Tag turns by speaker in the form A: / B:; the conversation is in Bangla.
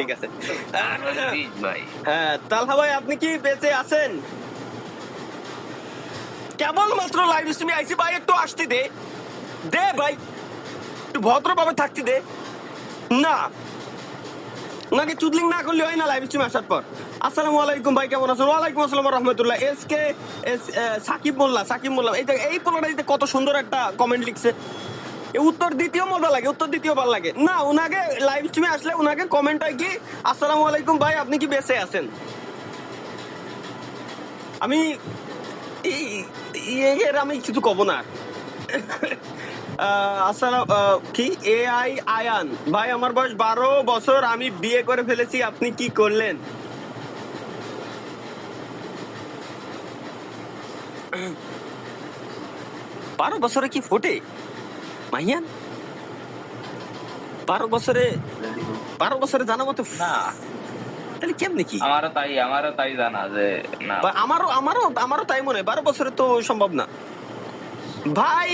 A: ঠিক আছে।
B: ভাই
A: হ্যাঁ, তালহা ভাই আপনি কি বেঁচে আছেন? কেবলমাত্র লাইভ স্ট্রিমে আইসি ভাই, একটু আসতে দে দে ভাই, একটু ভদ্রভাবে থাকতে দে না। ওনাকে চুদলিং না করলে হয় না লাইভ স্ট্রিমে আসার পর। আসসালামু আলাইকুম ভাই, কেমন আছেন? ওয়ালাইকুম আসসালাম রহমতুল্লাহ। সাকিব মোল্লা এই পোলাটা কত সুন্দর একটা কমেন্ট লিখছে। উত্তর দ্বিতীয় মজা লাগে, উত্তর দ্বিতীয় ভালো লাগে না। উনাকে লাইভ স্ট্রিমে আসলে উনাকে কমেন্ট হয় কি, আসসালামু আলাইকুম ভাই, আপনি কি বেঁচে আছেন? আমি এর আমি কিছু কব না। আসসালাম, কি এআই আয়ান ভাই, আমার বয়স 12 বছর, আমি বিয়ে করে ফেলেছি, আপনি কি করলেন? 12 বছরে কি ফোটে মাহিয়ান? 12 বছরে, 12 বছরে জানা মতো
B: না,
A: তাহলে কেমনে কি?
B: আমারও তাই জানা যে না।
A: আমারও তাই মনে হয়, 12 বছরে তো সম্ভব না ভাই।